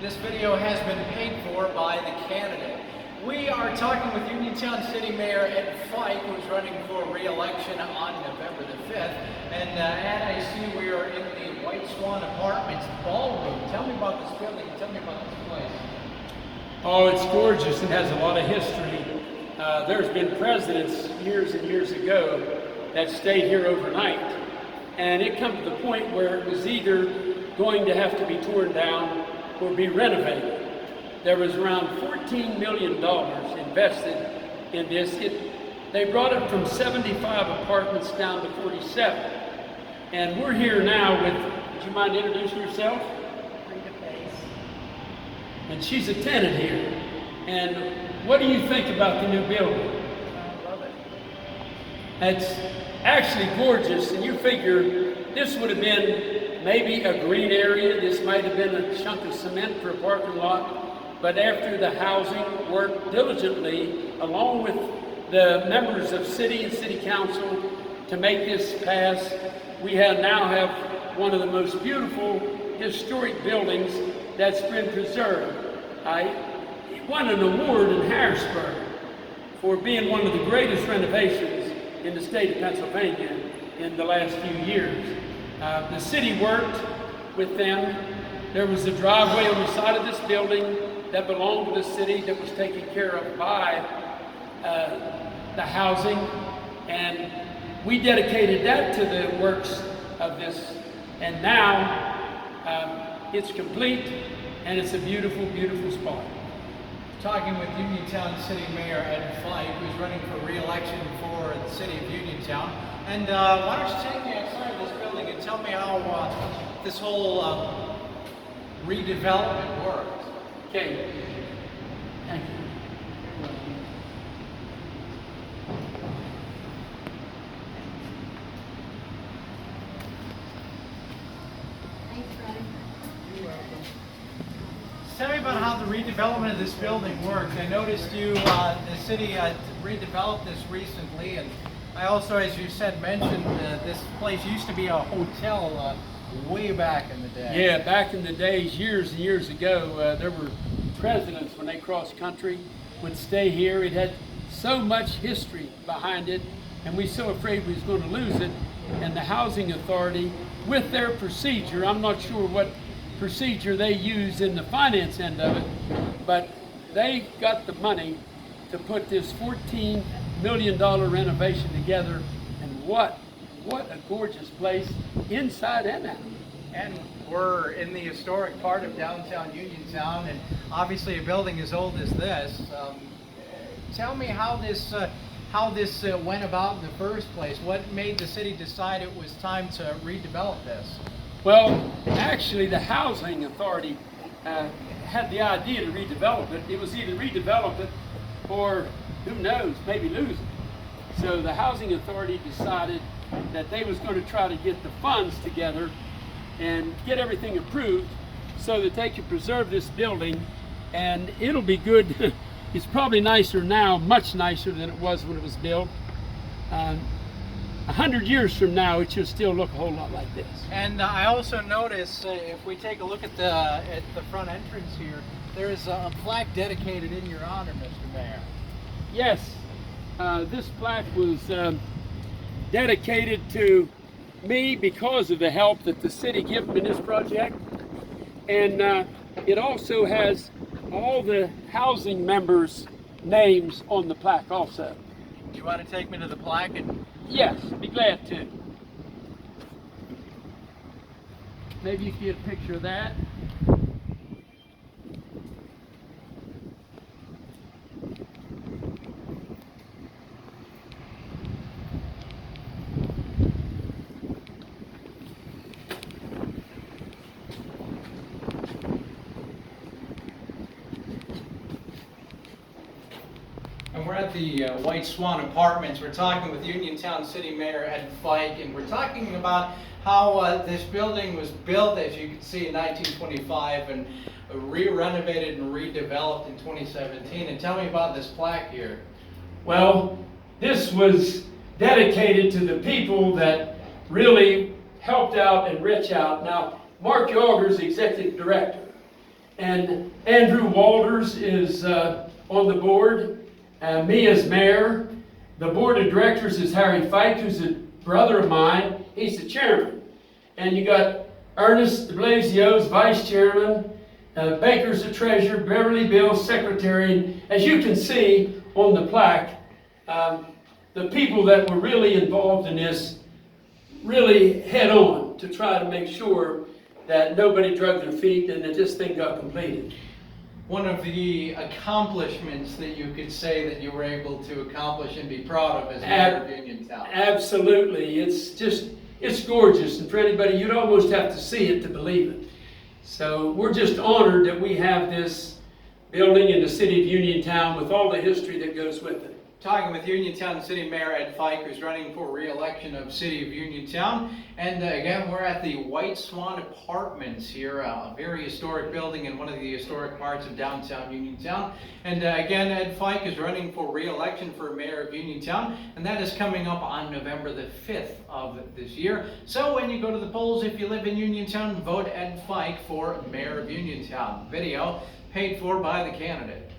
This video has been paid for by the candidate. We are talking with Uniontown City Mayor Ed Fike, who's running for re-election on November the 5th. And Ed, I see we are in the White Swan Apartments ballroom. Tell me about this building. Tell me about this place. Oh, it's gorgeous. It has a lot of history. There's been presidents years and years ago that stayed here overnight. And it come to the point where it was either going to have to be torn down or be renovated. There was around $14 million invested in this. They brought it from 75 apartments down to 47. And we're here now with, would you mind introducing yourself? Rita Face. And she's a tenant here. And what do you think about the new building? I love it. It's actually gorgeous, and you figure this would have been maybe a green area. This might have been a chunk of cement for a parking lot. But after the housing worked diligently, along with the members of city and city council, to make this pass, we now have one of the most beautiful historic buildings that's been preserved. It won an award in Harrisburg for being one of the greatest renovations in the state of Pennsylvania in the last few years. The city worked with them. There was a driveway on the side of this building that belonged to the city that was taken care of by the housing, and we dedicated that to the works of this, and now it's complete, and it's a beautiful, beautiful spot. Talking with Uniontown City Mayor Ed Fike, who's running for re-election for the city of Uniontown. And why don't you take me outside of this building and tell me how this whole redevelopment worked? Okay. Thank you. Thanks, Fred. You're welcome. Tell me about how the redevelopment of this building worked. I noticed the city redeveloped this recently, and I also, as you said, mentioned this place used to be a hotel way back in the day. Yeah, back in the days, years and years ago, there were presidents when they crossed country would stay here. It had so much history behind it, and we were so afraid we was going to lose it. And the housing authority, with their procedure, I'm not sure what procedure they use in the finance end of it, but they got the money to put this $14 million renovation together, and what a gorgeous place inside and out. And we're in the historic part of downtown Uniontown, and obviously a building as old as this. Tell me how this went about in the first place. What made the city decide it was time to redevelop this? Well, actually, the housing authority had the idea to redevelop it. It was either redevelop it or, who knows, maybe lose it. So the housing authority decided that they was going to try to get the funds together and get everything approved so that they could preserve this building, and it'll be good. It's probably nicer now, much nicer than it was when it was built. 100 years from now, it should still look a whole lot like this. And I also notice, if we take a look at the front entrance here, there is a plaque dedicated in your honor, Mr. Mayor. Yes, this plaque was dedicated to me because of the help that the city gave me in this project, and it also has all the housing members' names on the plaque also. Do you want to take me to the plaque? And Yes, be glad to. Maybe you can get a picture of that. And we're at the White Swan Apartments. We're talking with Uniontown City Mayor Ed Fike, and we're talking about how this building was built, as you can see, in 1925, and re-renovated and redeveloped in 2017. And tell me about this plaque here. Well, this was dedicated to the people that really helped out and reached out. Now, Mark Yager's executive director, And Andrew Walters is on the board, me as mayor. The board of directors is Harry Fike, who's a brother of mine. He's the chairman. And you got Ernest de Blasio's vice chairman, Baker's the treasurer, Beverly Bill's secretary. And as you can see on the plaque, the people that were really involved in this really head on to try to make sure that nobody dragged their feet and that this thing got completed. One of the accomplishments that you could say that you were able to accomplish and be proud of as mayor of Uniontown. Absolutely. It's gorgeous. And for anybody, you'd almost have to see it to believe it. So we're just honored that we have this building in the city of Uniontown with all the history that goes with it. Talking with Uniontown City Mayor Ed Fike, who's running for re-election of City of Uniontown. And again, we're at the White Swan Apartments here, a very historic building in one of the historic parts of downtown Uniontown. And again, Ed Fike is running for re-election for Mayor of Uniontown, and that is coming up on November the 5th of this year. So when you go to the polls, if you live in Uniontown, vote Ed Fike for Mayor of Uniontown. Video paid for by the candidate.